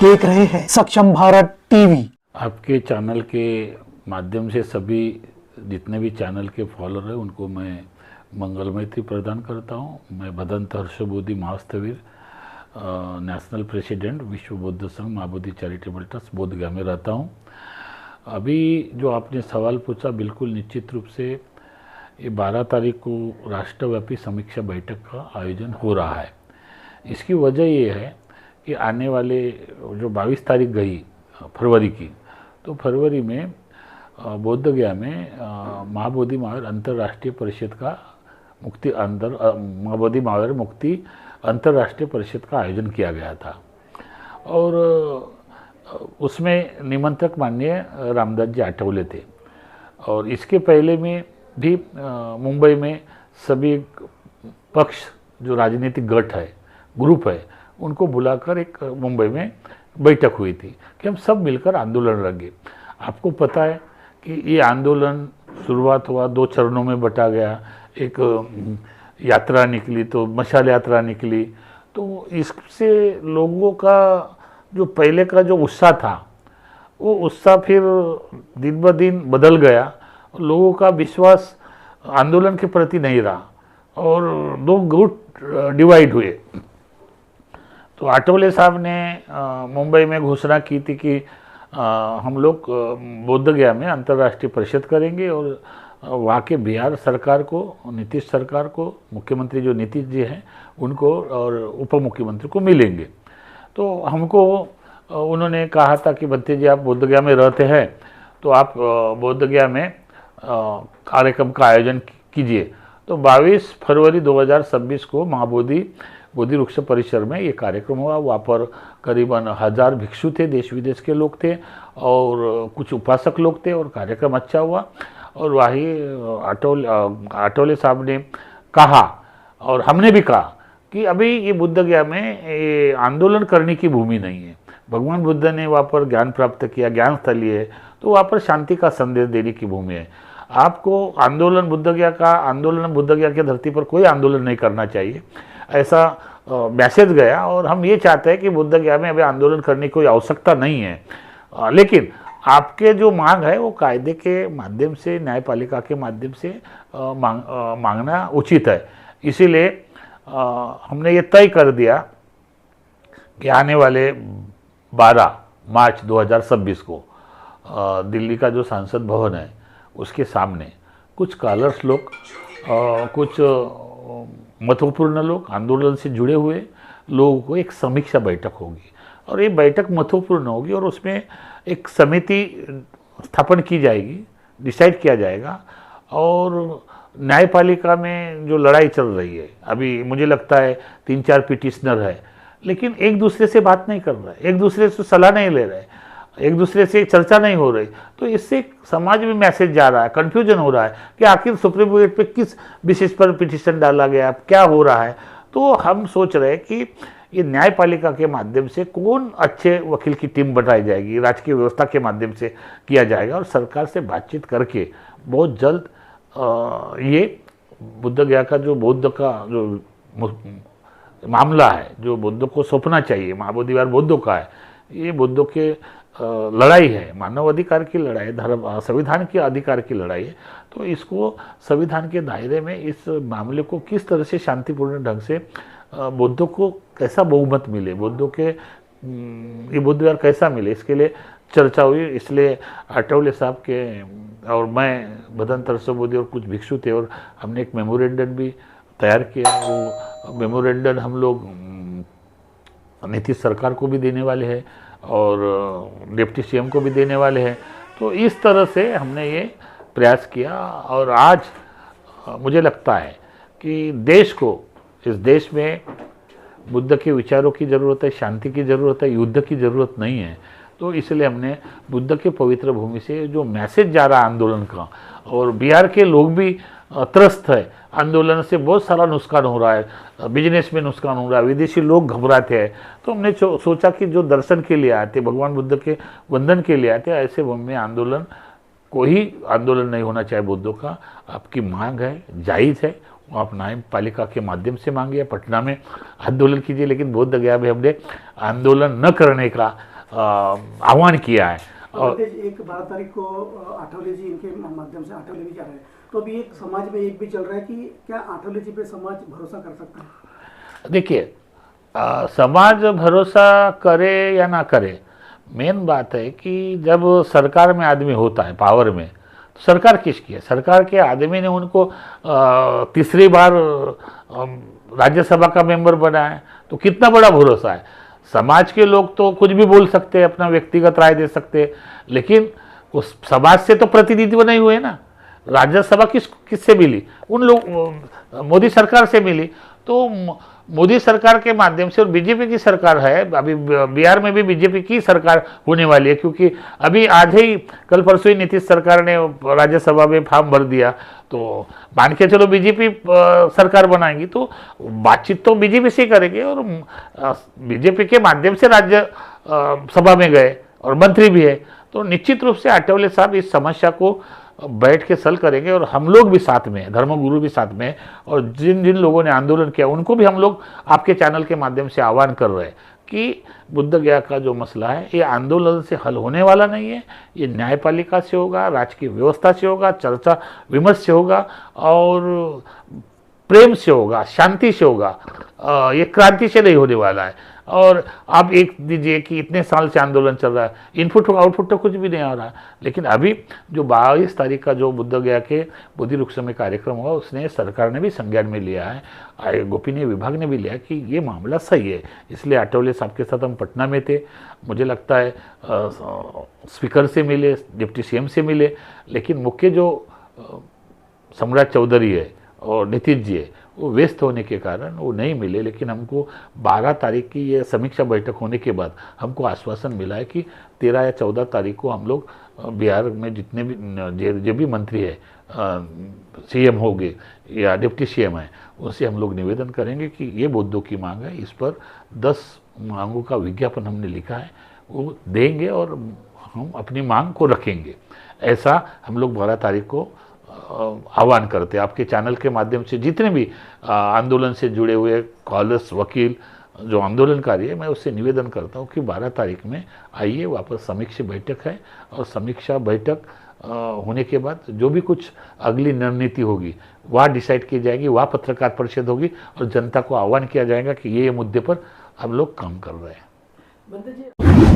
देख रहे हैं सक्षम भारत टीवी। आपके चैनल के माध्यम से सभी जितने भी चैनल के फॉलोअर हैं उनको मैं मंगलमैत्री प्रदान करता हूं। मैं भदंत हर्षबोधि महास्थवीर नेशनल प्रेसिडेंट विश्व बौद्ध संघ महाबोधि चैरिटेबल ट्रस्ट बोधगया में रहता हूं। अभी जो आपने सवाल पूछा, बिल्कुल निश्चित रूप से ये 12 तारीख को राष्ट्रव्यापी समीक्षा बैठक का आयोजन हो रहा है। इसकी वजह ये है कि आने वाले जो 22 तारीख गई फरवरी की, तो फरवरी में बोधगया में महाबोधि महावीर अंतर्राष्ट्रीय परिषद का महाबोधि महावीर मुक्ति अंतर्राष्ट्रीय परिषद का आयोजन किया गया था और उसमें निमंत्रक माननीय रामदास जी आठवले थे। और इसके पहले में भी मुंबई में सभी पक्ष जो राजनीतिक गठ है, ग्रुप है, उनको बुलाकर एक मुंबई में बैठक हुई थी कि हम सब मिलकर आंदोलन लगे। आपको पता है कि ये आंदोलन शुरुआत हुआ, 2 चरणों में बटा गया। एक यात्रा निकली, तो मशाल यात्रा निकली, तो इससे लोगों का जो पहले का जो उत्साह था वो उत्साह फिर दिन ब दिन बदल गया। लोगों का विश्वास आंदोलन के प्रति नहीं रहा और 2 गुट डिवाइड हुए। तो आठवले साहब ने मुंबई में घोषणा की थी कि हम लोग बोधगया में अंतर्राष्ट्रीय परिषद करेंगे और वहाँ के बिहार सरकार को, नीतीश सरकार को, मुख्यमंत्री जो नीतीश जी हैं उनको और उप मुख्यमंत्री को मिलेंगे। तो हमको उन्होंने कहा था कि भत्ते जी आप बोधगया में रहते हैं तो आप बोधगया में कार्यक्रम का आयोजन कीजिए। तो 22 फरवरी 2026 को महाबोधि बोधि वृक्ष परिसर में ये कार्यक्रम हुआ। वहाँ पर करीबन 1000 भिक्षु थे, देश विदेश के लोग थे और कुछ उपासक लोग थे और कार्यक्रम अच्छा हुआ। और वही आठवले साहब ने कहा और हमने भी कहा कि अभी ये बोधगया में ये आंदोलन करने की भूमि नहीं है। भगवान बुद्ध ने वहाँ पर ज्ञान प्राप्त किया, ज्ञान स्थली है, तो वहाँ पर शांति का संदेश देने की भूमि है। आपको आंदोलन बोधगया की धरती पर कोई आंदोलन नहीं करना चाहिए, ऐसा मैसेज गया। और हम ये चाहते हैं कि बोधगया में अभी आंदोलन करने की कोई आवश्यकता नहीं है, लेकिन आपके जो मांग है वो कायदे के माध्यम से, न्यायपालिका के माध्यम से मांगना उचित है। इसीलिए हमने ये तय कर दिया कि आने वाले 12 मार्च 2026 को दिल्ली का जो संसद भवन है उसके सामने कुछ स्कॉलर्स लोग, कुछ महत्वपूर्ण लोग, आंदोलन से जुड़े हुए लोगों को एक समीक्षा बैठक होगी और ये बैठक महत्वपूर्ण होगी और उसमें एक समिति स्थापन की जाएगी, डिसाइड किया जाएगा। और न्यायपालिका में जो लड़ाई चल रही है अभी, मुझे लगता है 3-4 पिटिशनर है, लेकिन एक दूसरे से बात नहीं कर रहे, एक दूसरे से सलाह नहीं ले रहे, एक दूसरे से चर्चा नहीं हो रही। तो इससे समाज में मैसेज जा रहा है, कन्फ्यूजन हो रहा है कि आखिर सुप्रीम कोर्ट पे किस विशेष पर पिटिशन डाला गया, क्या हो रहा है। तो हम सोच रहे हैं कि ये न्यायपालिका के माध्यम से कौन अच्छे वकील की टीम बनाई जाएगी, राजकीय व्यवस्था के माध्यम से किया जाएगा और सरकार से बातचीत करके बहुत जल्द ये बोधगया का जो बौद्ध का जो मामला है, जो बुद्धों को सौंपना चाहिए, महाबोधि विहार बुद्धों का है, ये बुद्धों के लड़ाई है, मानव अधिकार की लड़ाई है, धर्म संविधान के अधिकार की लड़ाई है। तो इसको संविधान के दायरे में इस मामले को किस तरह से शांतिपूर्ण ढंग से बुद्धों को कैसा बहुमत मिले, बुद्धों के ये बुद्ध विहार कैसा मिले, इसके लिए चर्चा हुई। इसलिए आठवले साहब के और मैं भदंत हर्षबोधि और कुछ भिक्षु थे और हमने एक मेमोरेंडम भी तैयार किया। वो मेमोरेंडम हम लोग नीतीश सरकार को भी देने वाले हैं और डिप्टी सीएम को भी देने वाले हैं। तो इस तरह से हमने ये प्रयास किया और आज मुझे लगता है कि देश को, इस देश में बुद्ध के विचारों की ज़रूरत है, शांति की ज़रूरत है, युद्ध की ज़रूरत नहीं है। तो इसलिए हमने बुद्ध के पवित्र भूमि से जो मैसेज जा रहा है आंदोलन का, और बिहार के लोग भी त्रस्त है आंदोलन से, बहुत सारा नुकसान हो रहा है, बिजनेस में नुकसान हो रहा है, विदेशी लोग घबराते हैं। तो हमने सोचा कि जो दर्शन के लिए आते, भगवान बुद्ध के वंदन के लिए आते, ऐसे भूमि में आंदोलन, कोई आंदोलन नहीं होना चाहिए बुद्धों का। आपकी मांग है, जायज़ है, आप न्यायपालिका के माध्यम से मांगिए, पटना में आंदोलन कीजिए, लेकिन बोधगया में हमने आंदोलन न करने का आह्वान किया है। और एक 12 तारीख को आठवले जी इनके माध्यम से आठवले भी जा रहे हैं, तो अभी एक समाज में एक भी चल रहा है कि क्या आठवले जी पे समाज भरोसा कर सकता है? देखिए, समाज भरोसा करे या ना करे, मेन बात है कि जब सरकार में आदमी होता है, पावर में, तो सरकार किसकी है? सरकार के आदमी ने उनको तीसरी बार राज्यसभा का मेंबर बनाया है, तो कितना बड़ा भरोसा है। समाज के लोग तो कुछ भी बोल सकते हैं, अपना व्यक्तिगत राय दे सकते हैं, लेकिन उस समाज से तो प्रतिनिधि बने हुए हैं ना। राज्यसभा किससे मिली? उन लोग मोदी सरकार से मिली। तो मोदी सरकार के माध्यम से, और बीजेपी की सरकार है, अभी बिहार में भी बीजेपी की सरकार होने वाली है, क्योंकि अभी आज ही कल परसों ही नीतीश सरकार ने राज्यसभा में फॉर्म भर दिया, तो मान के चलो बीजेपी सरकार बनाएगी, तो बातचीत तो बीजेपी से करेंगे, और बीजेपी के माध्यम से राज्य सभा में गए और मंत्री भी है, तो निश्चित रूप से आठवले साहब इस समस्या को बैठ के सल करेंगे, और हम लोग भी साथ में हैं, धर्मगुरु भी साथ में हैं, और जिन जिन लोगों ने आंदोलन किया उनको भी हम लोग आपके चैनल के माध्यम से आह्वान कर रहे हैं कि बुद्ध गया का जो मसला है, ये आंदोलन से हल होने वाला नहीं है। ये न्यायपालिका से होगा, राजकीय व्यवस्था से होगा, चर्चा विमर्श से होगा, और प्रेम से होगा, शांति से होगा। ये क्रांति से नहीं होने वाला है। और आप एक दीजिए कि इतने साल से आंदोलन चल रहा है, इनपुट आउटपुट तो कुछ भी नहीं आ रहा है, लेकिन अभी जो 22 तारीख का जो बुद्ध गया के बोधि वृक्ष में कार्यक्रम हुआ, उसने सरकार ने भी संज्ञान में लिया है, गोपनीय विभाग ने भी लिया कि ये मामला सही है। इसलिए आठवले साहब के साथ हम पटना में थे, मुझे लगता है स्पीकर से मिले, डिप्टी सीएम से मिले, लेकिन मुख्य जो सम्राट चौधरी है और नीतीश जी है, वो व्यस्त होने के कारण वो नहीं मिले। लेकिन हमको 12 तारीख की ये समीक्षा बैठक होने के बाद हमको आश्वासन मिला है कि 13 या 14 तारीख को हम लोग बिहार में जितने भी जो भी मंत्री है, सीएम होंगे या डिप्टी सीएम है, उनसे हम लोग निवेदन करेंगे कि ये मुद्दों की मांग है, इस पर 10 मांगों का विज्ञापन हमने लिखा है, वो देंगे और हम अपनी मांग को रखेंगे। ऐसा हम लोग 12 तारीख को आह्वान करते हैं। आपके चैनल के माध्यम से जितने भी आंदोलन से जुड़े हुए कॉलर्स, वकील, जो आंदोलनकारी है, मैं उससे निवेदन करता हूँ कि 12 तारीख में आइए, वापस समीक्षा बैठक है, और समीक्षा बैठक होने के बाद जो भी कुछ अगली रणनीति होगी वह डिसाइड की जाएगी, वह पत्रकार परिषद होगी, और जनता को आह्वान किया जाएगा कि ये मुद्दे पर हम लोग काम कर रहे हैं।